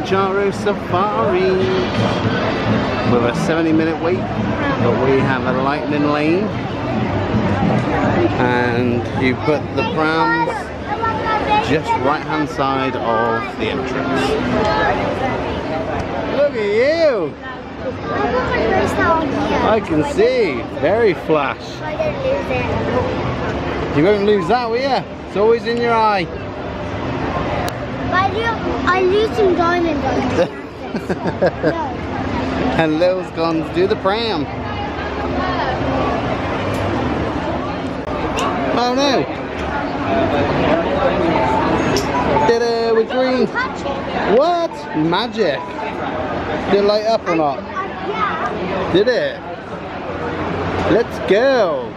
Kilimanjaro Safari with a 70-minute wait, but we have a lightning lane, and you put the prams just right hand side of the entrance. Look at you! I can see, very flash. You won't lose that, will you? It's always in your eye. I lose some diamonds on it. And Lil's gone to do the pram. Oh no! Did it with green. What? Magic. Did it light up or not? Yeah. Did it? Let's go.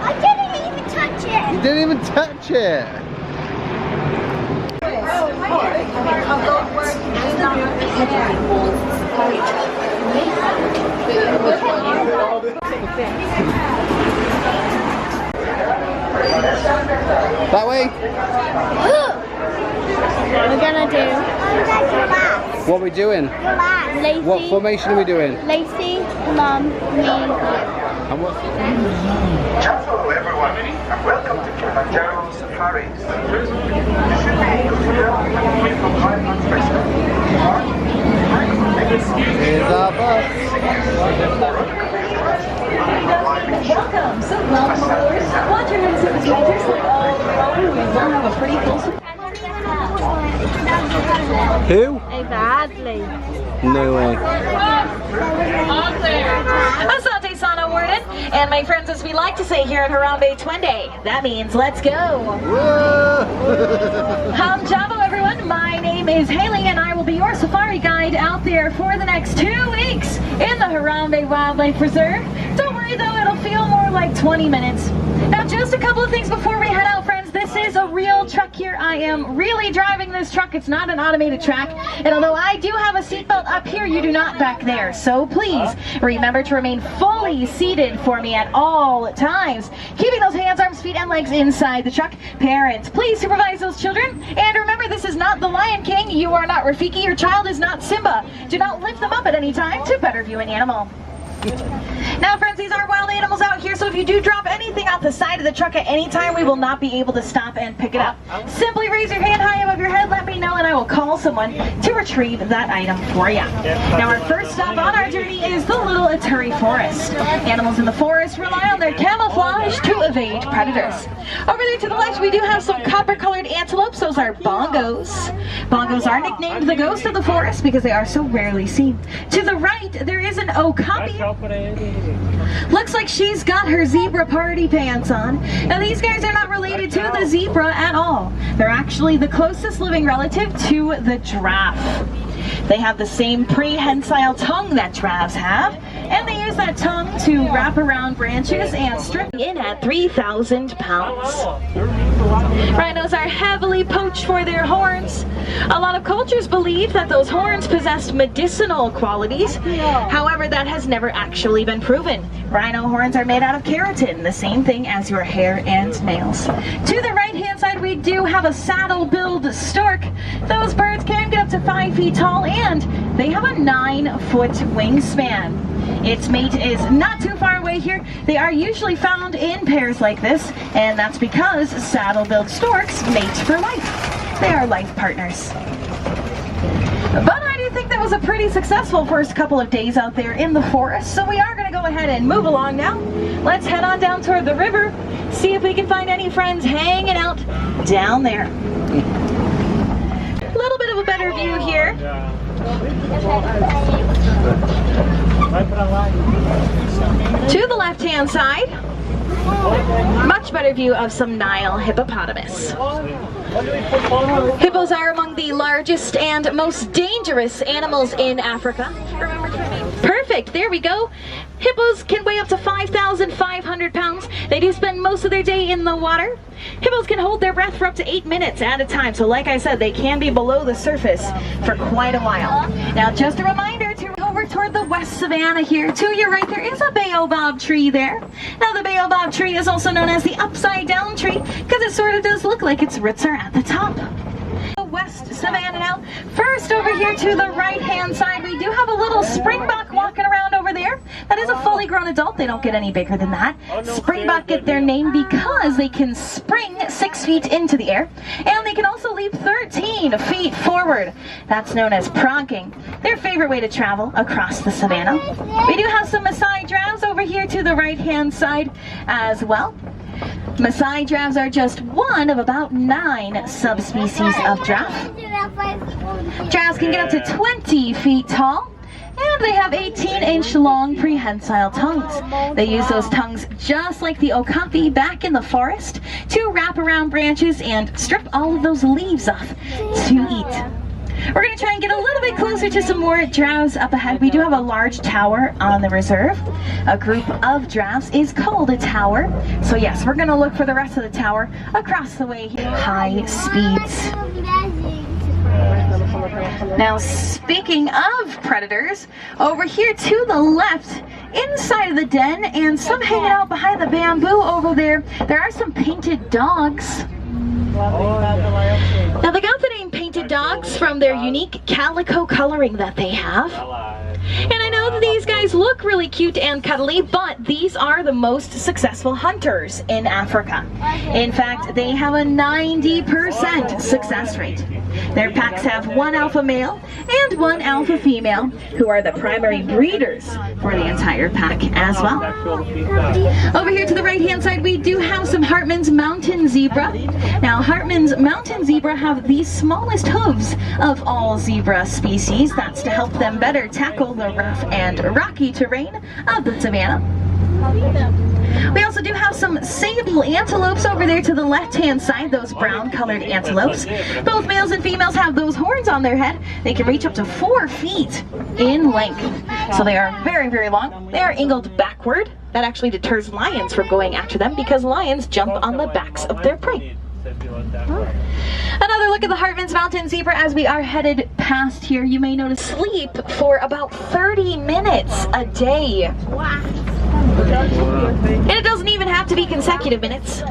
I didn't even touch it. You didn't even touch it. That way? We're gonna do what are we doing? Lacy. What formation are we doing? Lacy, Plum, me. And what? Hello everyone, and welcome to Kilimanjaro Safaris Tour. This should be from 5 months Here's our bus. Welcome. So welcome, followers. Watch your hands up as you enter. Like all around, we will have a pretty full. Who? Exactly. No way. Asante Sana Warden, and my friends, as we like to say here at Harambe Twende, that means let's go. Whoa. Javo everyone, my name is Haley and I will be your safari guide out there for the next 2 weeks in the Harambe Wildlife Reserve. Don't worry though, it'll feel more like 20 minutes. Now just a couple of things before we head out, friends. This is a real truck here. I am really driving this truck. It's not an automated track. And although I do have a seatbelt up here, you do not back there. So please remember to remain fully seated for me at all times. Keeping those hands, arms, feet, and legs inside the truck. Parents, please supervise those children. And remember, this is not the Lion King. You are not Rafiki. Your child is not Simba. Do not lift them up at any time to better view an animal. Now friends, these are wild animals out here, so if you do drop anything out the side of the truck at any time, we will not be able to stop and pick it up. Simply raise your hand high above your head, let me know, and I will call someone to retrieve that item for you. Now our first stop on our journey is the Little Aturi Forest. Animals in the forest rely on their camouflage to evade predators. Over there to the left, we do have some copper-colored antelopes. Those are bongos. Bongos are nicknamed the ghost of the forest because they are so rarely seen. To the right, there is an okapi. Looks like she's got her zebra party pants on. Now these guys are not related to the zebra at all. They're actually the closest living relative to the giraffe. They have the same prehensile tongue that giraffes have, and they use that tongue to wrap around branches and strip in at 3,000 pounds. Rhinos are heavily poached for their horns. A lot of cultures believe that those horns possessed medicinal qualities. However, that has never actually been proven. Rhino horns are made out of keratin, the same thing as your hair and nails. To the right-hand side, we do have a saddle-billed stork. Those birds can get up to 5 feet tall, and they have a 9-foot wingspan. Its mate is not too far away here. They are usually found in pairs like this, and that's because saddle-billed storks mate for life. They are life partners. But I do think that was a pretty successful first couple of days out there in the forest, so we are going to go ahead and move along now. Let's head on down toward the river, see if we can find any friends hanging out down there. A little bit of a better view here. To the left-hand side, much better view of some Nile hippopotamus. Hippos are among the largest and most dangerous animals in Africa. Remember to remain perfect. There we go. Hippos can weigh up to 5,500 pounds. They do spend most of their day in the water. Hippos can hold their breath for up to 8 minutes at a time. So like I said, they can be below the surface for quite a while. Now just a reminder to over toward the west savanna here. To your right, there is a baobab tree there. Now the baobab tree is also known as the upside down tree because it sort of does look like its roots are at the top. Southwest Savannah now. First, over here to the right-hand side, we do have a little springbuck walking around over there. That is a fully grown adult. They don't get any bigger than that. Springbuck get their name because they can spring 6 feet into the air, and they can also leap 13 feet forward. That's known as pronking. Their favorite way to travel across the savannah. We do have some Maasai dravs over here to the right-hand side as well. Maasai dravs are just one of about 9 subspecies of giraffe. Giraffes can get up to 20 feet tall, and they have 18-inch long prehensile tongues. They use those tongues just like the okapi back in the forest to wrap around branches and strip all of those leaves off to eat. We're going to try and get a little bit closer to some more giraffes up ahead. We do have a large tower on the reserve. A group of giraffes is called a tower. So yes, we're going to look for the rest of the tower across the way here. High speeds. Now, speaking of predators, over here to the left, inside of the den, and some hanging out behind the bamboo over there, there are some painted dogs. Now, they got the name painted dogs from their unique calico coloring that they have. And I know that these guys look really cute and cuddly, but these are the most successful hunters in Africa. In fact, they have a 90% success rate. Their packs have 1 alpha male and 1 alpha female, who are the primary breeders for the entire pack as well. Over here to the right-hand side, we do have some Hartmann's mountain zebra. Now, Hartmann's mountain zebra have the smallest hooves of all zebra species. That's to help them better tackle the rough and rocky terrain of the savannah. We also do have some sable antelopes over there to the left-hand side, those brown-colored antelopes. Both males and females have those horns on their head. They can reach up to 4 feet in length. So they are very, very long. They are angled backward. That actually deters lions from going after them because lions jump on the backs of their prey. Another look at the Hartmann's mountain zebra as we are headed past here. You may notice sleep for about 30 minutes a day. And it doesn't even have to be consecutive minutes.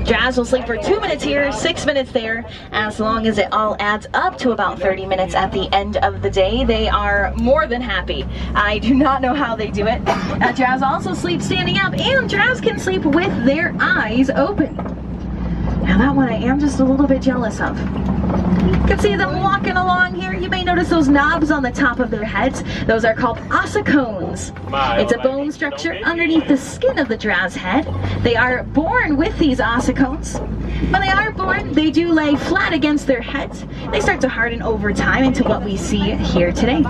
Jazz will sleep for 2 minutes here, 6 minutes there, as long as it all adds up to about 30 minutes at the end of the day. They are more than happy. I do not know how they do it. Jazz also sleeps standing up, and Jazz can sleep with their eyes open. Now that one I am just a little bit jealous of. You can see them walking along here. You may notice those knobs on the top of their heads. Those are called ossicones. It's a bone structure underneath the skin of the giraffe's head. They are born with these ossicones. When they are born, they do lay flat against their heads. They start to harden over time into what we see here today.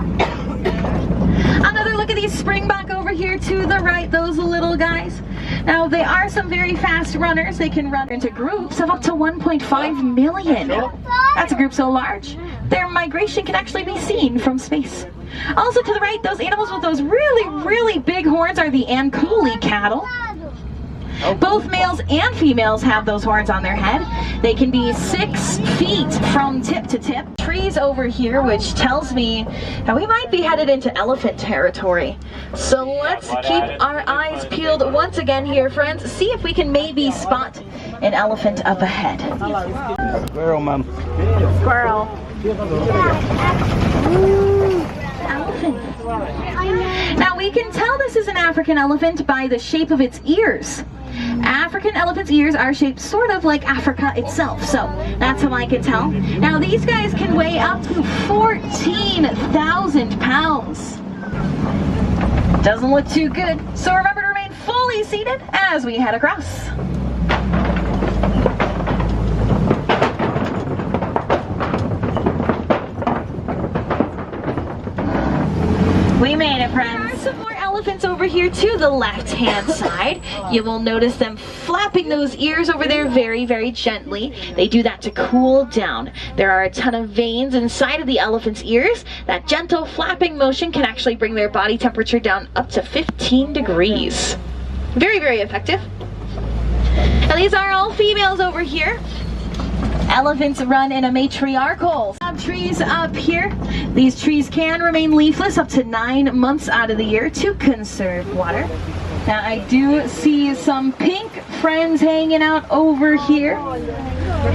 Another look at these springbuck over here to the right, those little guys. Now, they are some very fast runners. They can run into groups of up to 1.5 million. That's a group so large, their migration can actually be seen from space. Also to the right, those animals with those really, really big horns are the Ankoli cattle. Both males and females have those horns on their head. They can be 6 feet from tip to tip. Trees over here, which tells me that we might be headed into elephant territory. So let's keep our eyes peeled once again here, friends. See if we can maybe spot an elephant up ahead. Squirrel, Mom. Squirrel. Elephant. Now we can tell this is an African elephant by the shape of its ears. African elephants' ears are shaped sort of like Africa itself, so that's how I can tell. Now these guys can weigh up to 14,000 pounds. Doesn't look too good, so remember to remain fully seated as we head across. We made it, friends. There are some more elephants over here to the left-hand side. You will notice them flapping those ears over there very, very gently. They do that to cool down. There are a ton of veins inside of the elephant's ears. That gentle flapping motion can actually bring their body temperature down up to 15 degrees. Very, very effective. Now these are all females over here. Elephants run in a matriarchal. Trees up here. These trees can remain leafless up to 9 months out of the year to conserve water. Now I do see some pink friends hanging out over here.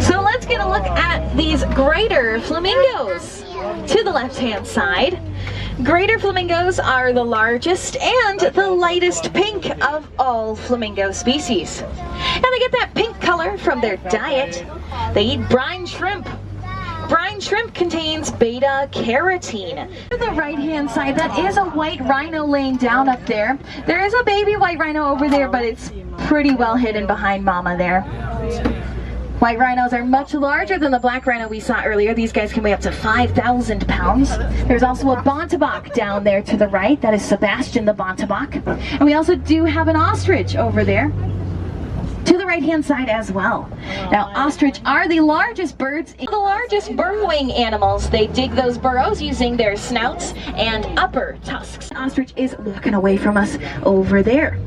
So let's get a look at these greater flamingos. To the left-hand side, greater flamingos are the largest and the lightest pink of all flamingo species. And they get that pink color from their diet. They eat brine shrimp. Brine shrimp contains beta carotene. To the right-hand side, that is a white rhino laying down up there. There is a baby white rhino over there, but it's pretty well hidden behind mama there. White rhinos are much larger than the black rhino we saw earlier. These guys can weigh up to 5,000 pounds. There's also a bontebok down there to the right. That is Sebastian the bontebok. And we also do have an ostrich over there to the right-hand side as well. Now, ostrich are the largest birds, the largest burrowing animals. They dig those burrows using their snouts and upper tusks. Ostrich is walking away from us over there.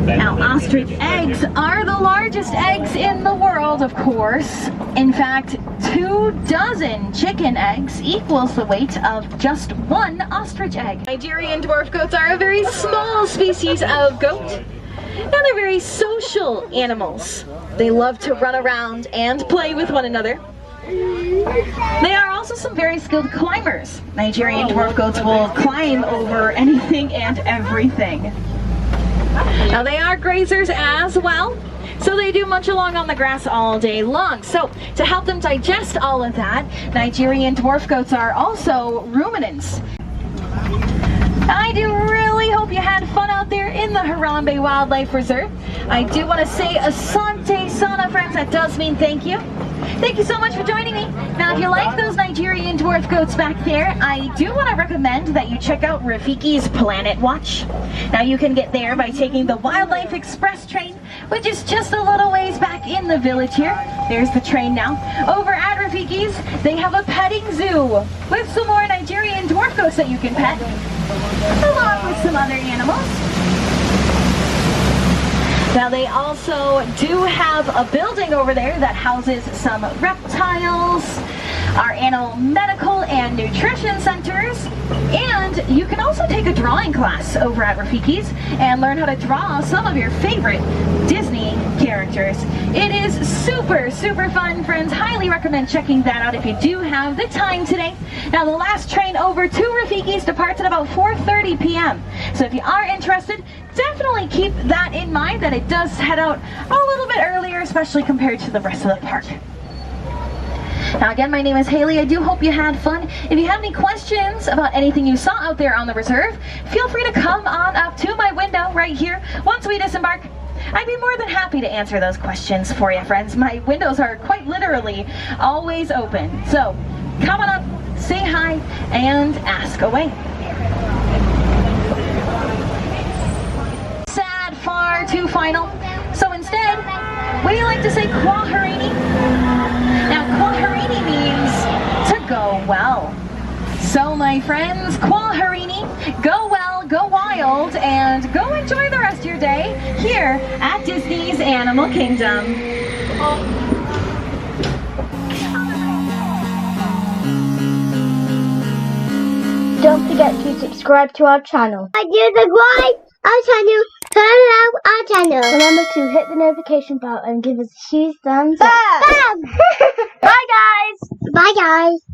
Now, ostrich eggs are the largest eggs in the world, of course. In fact, 24 chicken eggs equals the weight of just one ostrich egg. Nigerian dwarf goats are a very small species of goat. Now, they're very social animals. They love to run around and play with one another. They are also some very skilled climbers. Nigerian dwarf goats will climb over anything and everything. Now, they are grazers as well, so they do munch along on the grass all day long. So to help them digest all of that, Nigerian dwarf goats are also ruminants. I do really hope you had fun out there in the Harambe Wildlife Reserve. I do want to say Asante Sana, friends. That does mean thank you. Thank you so much for joining me. Now, if you like those Nigerian dwarf goats back there, I do want to recommend that you check out Rafiki's Planet Watch. Now, you can get there by taking the Wildlife Express train, which is just a little ways back in the village here. There's the train now. Over at Rafiki's, they have a petting zoo with some more Nigerian dwarf goats that you can pet, along with some other animals. Now, they also do have a building over there that houses some reptiles, our animal medical and nutrition centers, and you can also take a drawing class over at Rafiki's and learn how to draw some of your favorite Disney characters. It is super, super fun, friends. Highly recommend checking that out if you do have the time today. Now, the last train over to Rafiki's departs at about 4:30 p.m. So if you are interested, definitely keep that in mind, that it does head out a little bit earlier, especially compared to the rest of the park. Now, again, my name is Haley. I do hope you had fun. If you have any questions about anything you saw out there on the reserve, feel free to come on up to my window right here once we disembark. I'd be more than happy to answer those questions for you, friends. My windows are quite literally always open. So come on up, say hi, and ask away. Sad, far too final. So instead, we like to say Kwaharini. Now, Kwaharini means to go well. So, my friends, Kwaharini, go well, go wild, and go enjoy the rest of your day here at Disney's Animal Kingdom. Don't forget to subscribe to our channel. Subscribe our channel. Follow our channel. Remember to hit the notification bell and give us a huge thumbs up. Bam! Bye, guys. Bye, guys.